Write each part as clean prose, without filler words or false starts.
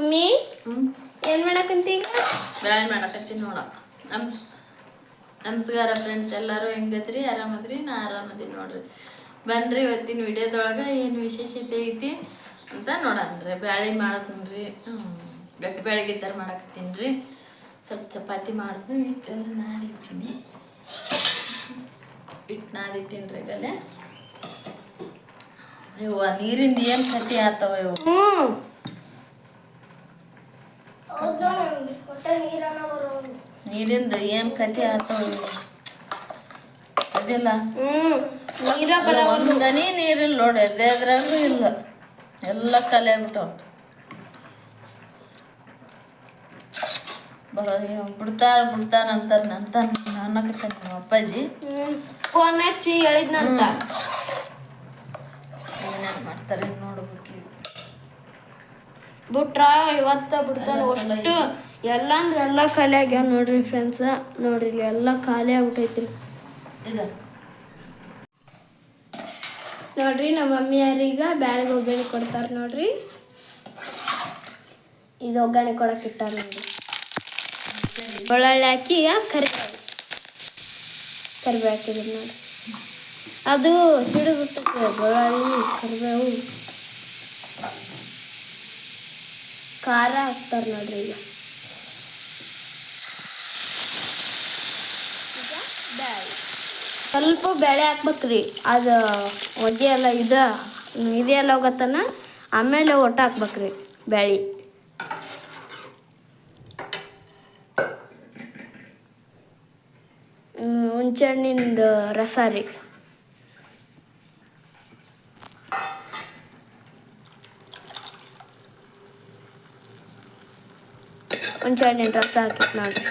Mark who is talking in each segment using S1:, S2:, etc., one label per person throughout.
S1: Mummy ಏನು ಮಾಡಕಂತಿ ಈಗ?
S2: ಬ್ಯಾಳೆ ಮಾಡಕತ್ತೀನಿ ನೋಡ. ನಮಸ್ಕಾರ ಫ್ರೆಂಡ್ಸ್, ಎಲ್ಲರೂ ಹೆಂಗದ್ರಿ? ಆರಾಮದ್ರಿ? ನಾ ಆರಾಮದೀನಿ ನೋಡ್ರಿ. ಬನ್ರಿ ಇವತ್ತಿನ ವಿಡಿಯೋದೊಳಗೆ ಏನು ವಿಶೇಷತೆ ಐತಿ ಅಂತ ನೋಡನ್ರಿ. ಬ್ಯಾಳೆ ಮಾಡತ್ತೀನಿ, ಗಟ್ಟಿ ಬ್ಯಾಳೆಗೆ ಥರ ಮಾಡಕತ್ತೀನಿ ರೀ. ಸ್ವಲ್ಪ ಚಪಾತಿ ಮಾಡ್ತೀನಿ, ಹಿಟ್ಟೆಲ್ಲ ನಾದಿಟ್ಟಿನಿ. ಹಿಟ್ಟು ನಾದಿಟ್ಟಿನಿ ರೀ. ಗಲೆ ಇವ ನೀರಿಂದ ಏನು ಕಟ್ಟಿ ಆತವ ಇವು. ನೀರಿಂದ ಏನು ಕತೆ ಆತವ ಅದಿಲ್ಲ. ಒಂದನಿ ನೀರಿಲ್ಲ ನೋಡಿ, ಅದ್ರಾಗೂ ಇಲ್ಲ, ಎಲ್ಲ ಖಾಲಿ ಆಗ್ಬಿಟ್ಟವ. ಬಿಡ್ತಾನಂತಾರ ಅನ್ನಕತ್ತಾನ ನಮ್ಮ ಅಪ್ಪಾಜಿ.
S1: ಫೋನ್ ಹಚ್ಚಿ ಹೇಳಿದ್ನಂತ.
S2: ಏನೇನು ಮಾಡ್ತಾರೆ ನೋಡ್ಬೇಕು.
S1: ಬಿಟ್ರ ಇವತ್ತ ಬಿಡ್ತಾನೆ ಅಷ್ಟು. ಎಲ್ಲ ಅಂದ್ರೆ ಎಲ್ಲ ಖಾಲಿ ಆಗ್ಯಾವ ನೋಡ್ರಿ ಫ್ರೆಂಡ್ಸ. ನೋಡ್ರಿ ಇಲ್ಲಿ ಎಲ್ಲ ಖಾಲಿ ಆಗ್ಬಿಟ್ಟೈತ್ರಿ. ನೋಡ್ರಿ ನಮ್ಮ ಮಮ್ಮಿಯಾರೀಗ ಬ್ಯಾಳಿಗೆ ಒಗ್ಗರಣೆ ಕೊಡ್ತಾರ ನೋಡ್ರಿ. ಇದು ಒಗ್ಗರಣೆ ಕೊಡಕ್ಕೆ ಇಟ್ಟಾರ ನೋಡ್ರಿ. ಬೆಳ್ಳುಳ್ಳಿ ಹಾಕಿ ಈಗ ಕರಿಬೇವು ಹಾಕಿದ್ರು ನೋಡ್ರಿ. ಅದು ಸಿಡಿದು ಬಿಡ್ತೈತಿ ಬೆಳ್ಳುಳ್ಳಿ ಕರಿಬೇವು. ಖಾರ ಹಾಕ್ತಾರ ನೋಡ್ರಿ. ಈಗ ಸ್ವಲ್ಪ ಬೇಳೆ ಹಾಕ್ಬೇಕ್ರಿ. ಅದು ಒದ್ದೆ ಎಲ್ಲ ಇದೆಲ್ಲ ಹೋಗತ್ತನ, ಆಮೇಲೆ ಒಟ್ಟು ಹಾಕ್ಬೇಕ್ರಿ ಬ್ಯಾಳಿ. ಹುಂಚೆ ಹಣ್ಣಿಂದು ರಸ ರೀ. ಹುಂಚೆ ಹಣ್ಣಿನ ರಸ ಹಾಕಿತ್ತು ನೋಡ್ರಿ.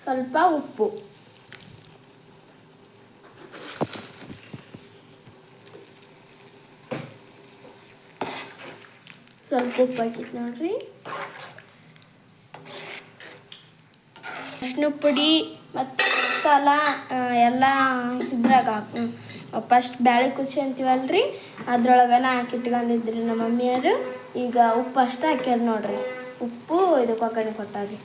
S1: ಸ್ವಲ್ಪ ಉಪ್ಪು, ಸ್ವಲ್ಪ ಉಪ್ಪು ಹಾಕಿತ್ತು ನೋಡ್ರಿ. ಅರಿಶಿನ ಪುಡಿ ಮತ್ತು ಮಸಾಲ ಎಲ್ಲ ಇದ್ರಾಗ ಫಸ್ಟ್ ಬ್ಯಾಳೆ ಕುದಿಸಿ ಅಂತೀವಲ್ರಿ, ಅದ್ರೊಳಗನ ಹಾಕಿಟ್ಕೊಂಡಿದ್ರಿ ನಮ್ಮ ಮಮ್ಮಿಯರು. ಈಗ ಉಪ್ಪು ಅಷ್ಟು ಹಾಕ್ಯಾರ ನೋಡ್ರಿ. ಉಪ್ಪು ಇದಕ್ಕೆ ಒಗ್ಗರಣೆ ಕೊಟ್ಟಾರ್ರಿ.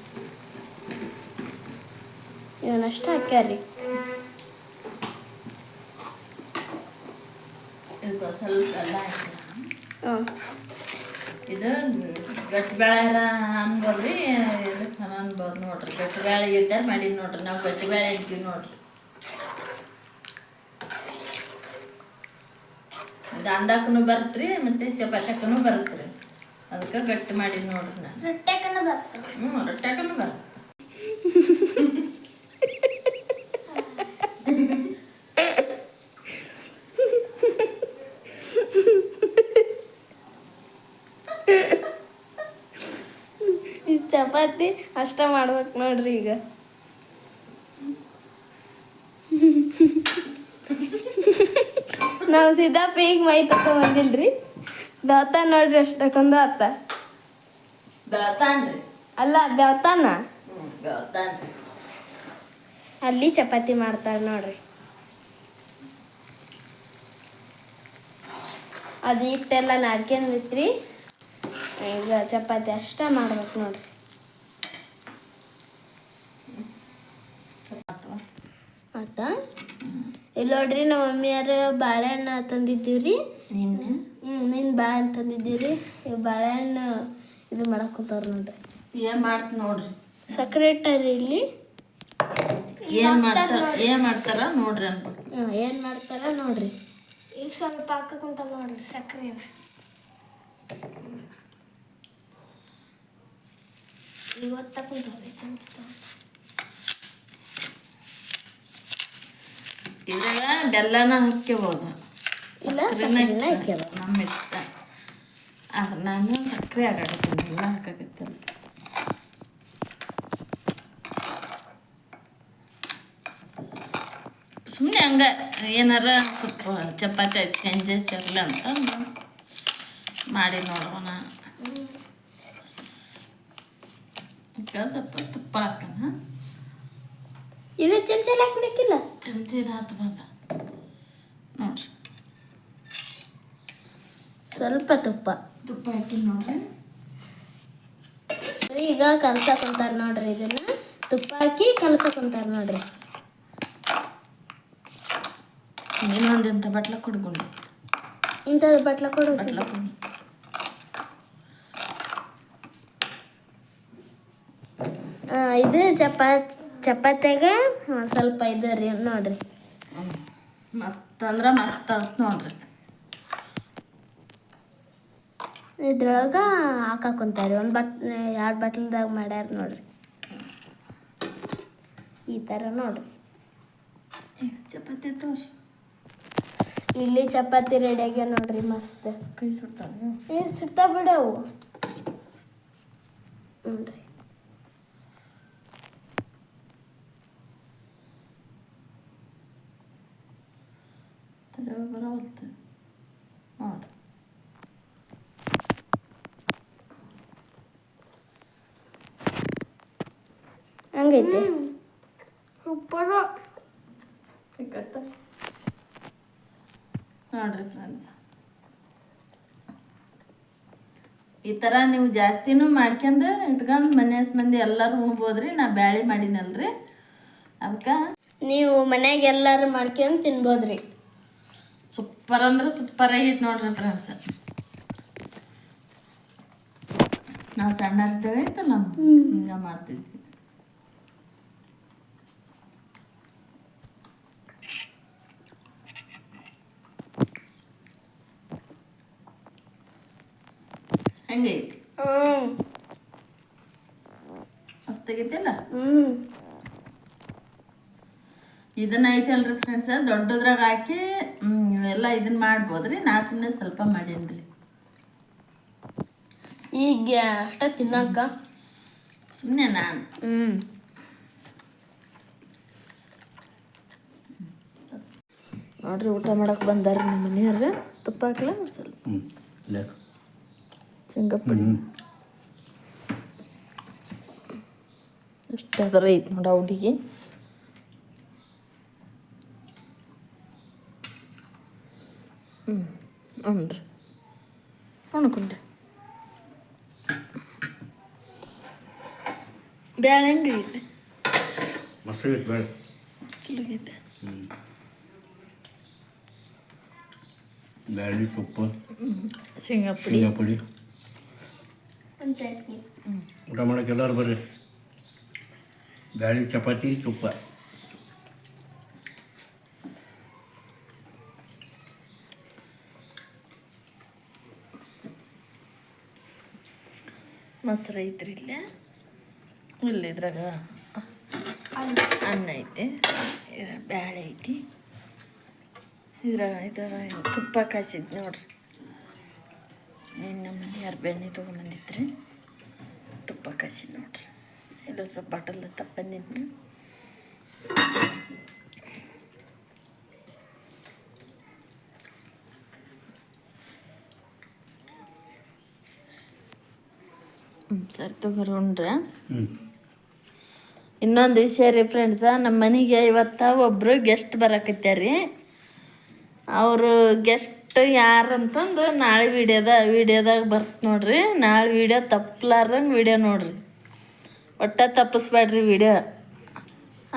S1: ಇವನಷ್ಟು ಹಾಕ್ಯಾರ್ರಿ.
S2: ಸ್ವಲ್ಪ ಎಲ್ಲ ಇದು ಗಟ್ಟಿ ಬೇಳೆ ಅನ್ಬೋದ್ರಿ, ಇದಕ್ಕೆ ಅನ್ಬೋದು ನೋಡ್ರಿ. ಗಟ್ಟಿ ಬೇಳೆಗೆ ಇದ್ದಾರೆ ಮಾಡೀನಿ ನೋಡ್ರಿ. ನಾವು ಗಟ್ಟಿ ಬೇಳೆ ಅಂತೀವಿ ನೋಡ್ರಿ. ಇದು ಅಂಡಕ್ಕೂ ಬರುತ್ತೆ ಮತ್ತು ಚಪಾತಿಕ್ಕೂ ಬರುತ್ತೆ. ಅದಕ್ಕೆ ಗಟ್ಟಿ ಮಾಡೀನಿ ನೋಡ್ರಿ ನಾನು.
S1: ರೊಟ್ಯಾಕನ ಬರ್ತದೆ.
S2: ರೊಟ್ಯಾಕೂ ಬರುತ್ತೆ.
S1: ಚಪಾತಿ ಅಷ್ಟ ಮಾಡ್ಬೇಕು ನೋಡ್ರಿ. ಈಗ ನಾವು ಸಿದ್ದಪ್ಪ ಈಗ ಮೈ ತಕೊಂಡ್ ಬಂದಿಲ್ರಿ. ಬೆವತಾನ ನೋಡ್ರಿ, ಅಷ್ಟಕ್ಕೊಂದು ಆತ.
S2: ಬೆಳತಾನ್ರಿ
S1: ಅಲ್ಲ ಬೆವತಾನ.
S2: ಬೆಳತಾನ್ರಿ.
S1: ಅಲ್ಲಿ ಚಪಾತಿ ಮಾಡ್ತಾರ ನೋಡ್ರಿ. ಅದು ಹಿಟ್ಟೆಲ್ಲ ನಾದ್ಕೊಂಡಿತ್ರಿ. ಈಗ ಚಪಾತಿ ಅಷ್ಟ ಮಾಡ್ಬೇಕು ನೋಡ್ರಿ. ಆತ ಇಲ್ಲಿ ನೋಡ್ರಿ, ನಮ್ಮ ಮಮ್ಮಿಯಾರು ಬಾಳೆಹಣ್ಣು ತಂದಿದ್ದೀವ್ರಿ. ನಿನ್ನ ಬಾಳೆಹಣ್ಣು ತಂದಿದ್ದೀವ್ರಿ. ಈ ಬಾಳೆಹಣ್ಣು ಇದು ಮಾಡಕ್ಕೆ ಕೂತಾರ ನೋಡ್ರಿ.
S2: ಏನು ಮಾಡ್ತ ನೋಡ್ರಿ.
S1: ಸಕ್ಕರೆ ಇಟ್ಟಾರಿ ಇಲ್ಲಿ.
S2: ಏನು ಮಾಡ್ತಾರ ನೋಡ್ರಿ ಅನ್ಬೇಕು.
S1: ಏನು ಮಾಡ್ತಾರ ನೋಡ್ರಿ. ಈಗ ಸ್ವಲ್ಪ ಹಾಕಕ್ಕಂತ ನೋಡ್ರಿ ಸಕ್ಕರೆ. ಇವತ್ತು ಕುಂತವ್ರಿ ಚಮಚ.
S2: ಇದ್ರಾಗ ಬೆಲ್ಲನ ಹಾಕ್ಯಬೋದು,
S1: ಇಲ್ಲ
S2: ನಮ್ಮ ಇಷ್ಟ. ನಾನು ಸಕ್ಕರೆ ಹಾಕಕತ್ತೀನಿ, ಬೆಲ್ಲ ಹಾಕಕತ್ತಿಲ್ಲ. ಸುಮ್ಮನೆ ಹಂಗೆ ಏನಾರ ಸ್ವಲ್ಪ ಚಪಾತಿ ಚೇಂಜಸ್ ಇರಲಿ ಅಂತ ಮಾಡಿ ನೋಡೋಣ. ಈಗ ಸ್ವಲ್ಪ ತುಪ್ಪ ಹಾಕೋಣ.
S1: ಇದು ಚಮಚಲ್ಲಿ ಹಾಕ್ಬಿಡಕ್ಕಿಲ್ಲ,
S2: ಚಮಚದ ಹಾತು ಬಂದ ನೋಡ್ರಿ.
S1: ಸ್ವಲ್ಪ ತುಪ್ಪ
S2: ಹಾಕಿ ನೋಡ್ರಿ.
S1: ಈಗ ಕಲ್ಸಕೊಂತಾರ ನೋಡ್ರಿ. ಇದನ್ನ ತುಪ್ಪ ಹಾಕಿ ಕಲ್ಸಕೊಂತಾರ ನೋಡ್ರಿ.
S2: ಇನ್ನೊಂದು ಇಂಥ ಬಟ್ಲ ಕೊಡ್ಕೊಂಡು
S1: ಇಂಥದ್ದು ಬಟ್ಲ ಕೊಡು. ಇದು ಚಪಾತಿಯಾಗ ಸ್ವಲ್ಪ ಇದು ರೀ ನೋಡ್ರಿ.
S2: ಮಸ್ತ್ ಅಂದ್ರೆ ಮಸ್ತ್ ಅಂತ ನೋಡ್ರಿ.
S1: ಇದ್ರೊಳಗ ಹಾಕಾಕೊಂತಾರಿ. ಒಂದು 2 ಬಟ್ಲದಾಗ ಮಾಡ್ಯಾರ ನೋಡ್ರಿ. ಈ ಥರ ನೋಡ್ರಿ.
S2: ಚಪಾತಿ ತೋರಿ.
S1: ಇಲ್ಲಿ ಚಪಾತಿ ರೆಡಿ ಆಗ್ಯಾವ ನೋಡ್ರಿ. ಮಸ್ತ್
S2: ಕೈ ಸುಡ್ತಾವೆ.
S1: ಸುಡ್ತಾ ಬಿಡವು ನೋಡ್ರಿ.
S2: ಬರೋಲ್ತು ನೋಡ್ರಿ.
S1: ಹಂಗೈತೆ ಸೂಪರ್
S2: ನೋಡ್ರಿ ಫ್ರೆಂಡ್ಸ್. ಈ ಥರ ನೀವು ಜಾಸ್ತಿನೂ ಮಾಡ್ಕೊಂಡು ಇಟ್ಕೊಂಡು ಮನೆ ಮಂದಿ ಎಲ್ಲರೂ ಉಣ್ಬೋದ್ರಿ. ನಾ ಬ್ಯಾಳಿ ಮಾಡಿನಲ್ರಿ, ಅದಕ್ಕೆ
S1: ನೀವು ಮನ್ಯಾಗ ಎಲ್ಲರೂ ಮಾಡ್ಕೊಂಡು ತಿನ್ಬೋದ್ರಿ.
S2: ಸೂಪರ್ ಅಂದ್ರೆ ಸೂಪರ್ ಆಗೈತೆ ನೋಡ್ರಿ ಫ್ರೆಂಡ್ಸ್. ನಾವು ಸಣ್ಣ ಇರ್ತೇವೆ ಐತಲ್ಲ ಹಿಂಗೆ ಮಾಡ್ತಿದ್ವಿ. ಹಂಗೈತಿ ಮಸ್ತಾಗೈತಿಲ್ಲ. ಇದನ್ನ ಐತಲ್ರಿ ಫ್ರೆಂಡ್ಸ್, ದೊಡ್ಡದ್ರಾಗ ಹಾಕಿ ಎಲ್ಲ ಇದನ್ನ ಮಾಡ್ಬೋದ್ರಿ. ನಾ ಸುಮ್ಮನೆ ಸ್ವಲ್ಪ ಮಾಡೀನ್ರಿ.
S1: ಈಗ ಅಷ್ಟ ತಿನ್ನಕ
S2: ಸುಮ್ಮನೆ ನಾನು ನೋಡ್ರಿ ಊಟ ಮಾಡಕ್ಕೆ ಬಂದಾರ ನಮ್ಮ ಮನೆಯವ್ರ. ತುಪ್ಪ ಹಾಕ್ಲ ಸ್ವಲ್ಪ ಶೇಂಗಾಪುಡಿ ಅಷ್ಟಾದ್ರೆ ಐತೆ ನೋಡ ಹುಡುಗಿ. ಹ್ಞೂ ಅನ್ಕೊಂಡೆ. ಬ್ಯಾಳೆ ಹೆಂಗೈತೆ?
S3: ಮಸ್ತಾಗೈತೆ ಬೇಳೆ.
S2: ಚಲೋ ಐತೆ.
S3: ಬ್ಯಾಳಿ, ತುಪ್ಪ,
S2: ಶೇಂಗಾಪುಡಿ
S3: ಪುಡಿ.
S1: ಚಟ್ನಿ.
S3: ಊಟ ಮಾಡೋಕೆ ಎಲ್ಲರೂ ಬರ್ರಿ. ಬ್ಯಾಳಿ, ಚಪಾತಿ, ತುಪ್ಪ.
S2: ಮೊಸರು ಐತ್ರಿ ಇಲ್ಲೇ. ಇಲ್ಲಿ ಇದ್ರಾಗ ಅನ್ನ ಐತಿ, ಬ್ಯಾಳೆ ಐತಿ, ಇದ್ರಾಗ ತುಪ್ಪ ಕಾಯಿಸಿದ್ ನೋಡ್ರಿ. ನಮ್ಮ ಮನೆಯಾರು ಬೆಣ್ಣೆ ತೊಗೊಂಬಂದಿದ್ರಿ, ತುಪ್ಪ ಕಾಯಿಸಿದ್ ನೋಡ್ರಿ. ಇಲ್ಲ ಸ್ವಲ್ಪ ಬಾಟಲ್ದ ತಪ್ಪಂದಿದ್ರಿ. ಸರಿ ತಗೋರಿ. ಇನ್ನೊಂದು ವಿಷಯ ರೀ ಫ್ರೆಂಡ್ಸ, ನಮ್ಮ ಮನೆಗೆ ಇವತ್ತು ಒಬ್ಬರು ಗೆಸ್ಟ್ ಬರಕತ್ಯಾರಿ. ಅವರು ಗೆಸ್ಟ್ ಯಾರಂತಂದು ನಾಳೆ ವಿಡಿಯೋದಾಗ ಬರ್ತ ನೋಡ್ರಿ. ನಾಳೆ ವಿಡಿಯೋ ತಪ್ಪಲಾರ್ದಂಗೆ ವಿಡಿಯೋ ನೋಡ್ರಿ, ಒಟ್ಟ ತಪ್ಪಿಸ್ಬೇಡ್ರಿ ವಿಡಿಯೋ.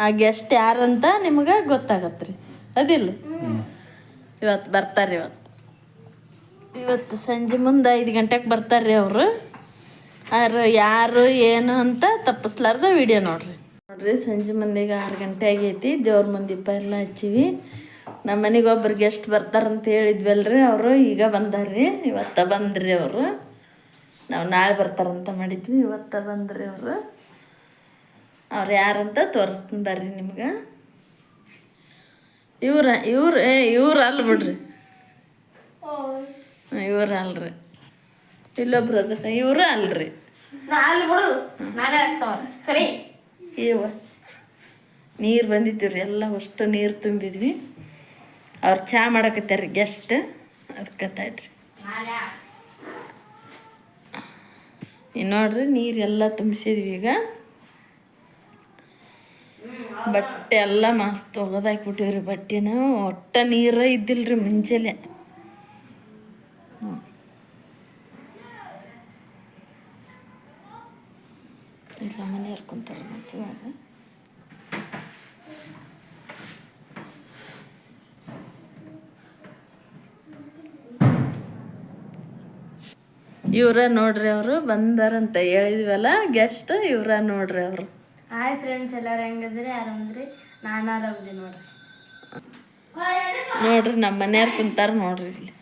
S2: ಆ ಗೆಸ್ಟ್ ಯಾರಂತ ನಿಮಗೆ ಗೊತ್ತಾಗತ್ತೆ ರೀ, ಅದಿಲ್ಲ? ಇವತ್ತು ಬರ್ತಾರೆ. ಇವತ್ತು ಸಂಜೆ ಮುಂದೆ 5 ಗಂಟೆಗೆ ಬರ್ತಾರೆ ರೀ ಅವರು. ಯಾರು ಏನು ಅಂತ ತಪ್ಪಿಸ್ಲಾರ್ದ ವಿಡಿಯೋ ನೋಡ್ರಿ. ಸಂಜೆ ಮಂದಿಗೆ 6 ಗಂಟೆ ಆಗೈತಿ. ದೇವ್ರ ಮುಂದೆ ದೀಪ ಎಲ್ಲ ಹಚ್ಚಿವಿ. ನಮ್ಮ ಮನೆಗೆ ಒಬ್ರು ಗೆಸ್ಟ್ ಬರ್ತಾರಂತ ಹೇಳಿದ್ವಲ್ರಿ, ಅವರು ಈಗ ಬಂದಾರ್ರಿ. ಇವತ್ತು ಬಂದ್ರಿ ಅವರು. ನಾವು ನಾಳೆ ಬರ್ತಾರಂತ ಮಾಡಿದ್ವಿ, ಇವತ್ತು ಬಂದ್ರಿ ಅವರು. ಅವ್ರು ಯಾರಂತ ತೋರಿಸ್ತೀನಿ ಬರ್ರಿ ನಿಮ್ಗೆ. ಇವ್ರು ಅಲ್ಲ ಬಿಡ್ರಿ, ಇವ್ರು ಅಲ್ರಿ, ಇಲ್ಲೊಬ್ರು ಅದ, ಇವರು ಅಲ್ರಿ.
S1: ಬಿಡು, ನಾನೇ ಸರಿ.
S2: ನೀರು ಬಂದಿದ್ದೀವಿ ಎಲ್ಲ ಅಷ್ಟು ನೀರು ತುಂಬಿದ್ವಿ. ಅವ್ರು ಚಹಾ ಮಾಡಕತ್ತಾರ ಗೆಸ್ಟ್, ಅದಕ್ಕೆ ತಾಡ್ರಿ. ಇನ್ನು ನೋಡ್ರಿ ನೀರೆಲ್ಲ ತುಂಬಿಸಿದ್ವಿ. ಈಗ ಬಟ್ಟೆ ಎಲ್ಲ ಮಸ್ತ್ ಒಗದಾಕ್ಬಿಟ್ಟಿವ್ರಿ. ಬಟ್ಟೆನ ಒಟ್ಟ ನೀರು ಇದ್ದಿಲ್ರಿ ಮುಂಜಾನೆ. ಇಲ್ಲ ಮನೆಯವ್ರು ಕುಂತಾರೆ ಮನ್ಸಿವಾಗ. ಇವ್ರ ನೋಡ್ರಿ, ಅವರು ಬಂದಾರಂತ ಹೇಳಿದ್ವಲ್ಲ ಗೆಸ್ಟ್, ಇವ್ರ ನೋಡ್ರಿ ಅವರು.
S1: ಹಾಯ್ ಫ್ರೆಂಡ್ಸ್, ಎಲ್ಲರೂ ಹೆಂಗದ್ರಿ? ಆರಾಮದ್ರಿ? ನಾನು ಆರಾಮದಿ ನೋಡ್ರಿ.
S2: ನೋಡ್ರಿ ನಮ್ಮ ಮನೆಯವ್ರು ಕುಂತಾರ ನೋಡ್ರಿ ಇಲ್ಲಿ.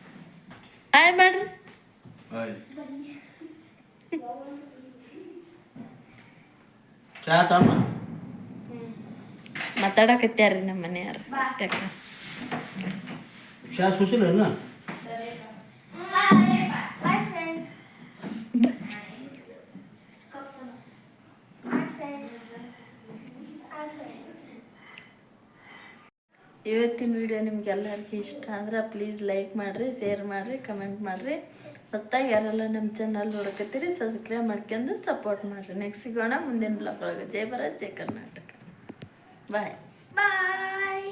S2: ಹಾಯ್ ಮಾಡ್ರಿ.
S3: ಚಾ ತಮ್ಮ
S2: ಮಾತಾಡಕತ್ಯಾರ್ರಿ ನಮ್ಮ ಮನೆಯವ್ರು.
S3: ಚಾ ಸುಸಿಲ್ಲ
S2: ಇವತ್ತಿನ ವಿಡಿಯೋ ನಿಮ್ಗೆಲ್ಲರಿಗೂ ಇಷ್ಟ ಅಂದ್ರೆ ಪ್ಲೀಸ್ ಲೈಕ್ ಮಾಡಿರಿ, ಶೇರ್ ಮಾಡಿರಿ, ಕಮೆಂಟ್ ಮಾಡಿರಿ. ಹೊಸ್ದಾಗಿ ಯಾರೆಲ್ಲ ನಮ್ಮ ಚಾನಲ್ ನೋಡಕತ್ತೀರಿ ಸಬ್ಸ್ಕ್ರೈಬ್ ಮಾಡ್ಕೊಂಡು ಸಪೋರ್ಟ್ ಮಾಡಿರಿ. ನೆಕ್ಸ್ಟ್ ಸಿಗೋಣ ಮುಂದಿನ ಬ್ಲಾಗ್ ಒಳಗೆ. ಜೈ ಭಾರತ್, ಜೈ ಕರ್ನಾಟಕ. ಬಾಯ್
S1: ಬಾಯ್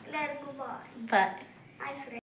S1: ಎಲ್ಲರಿಗೂ ಬಾಯ್.
S2: ಬಾಯ್.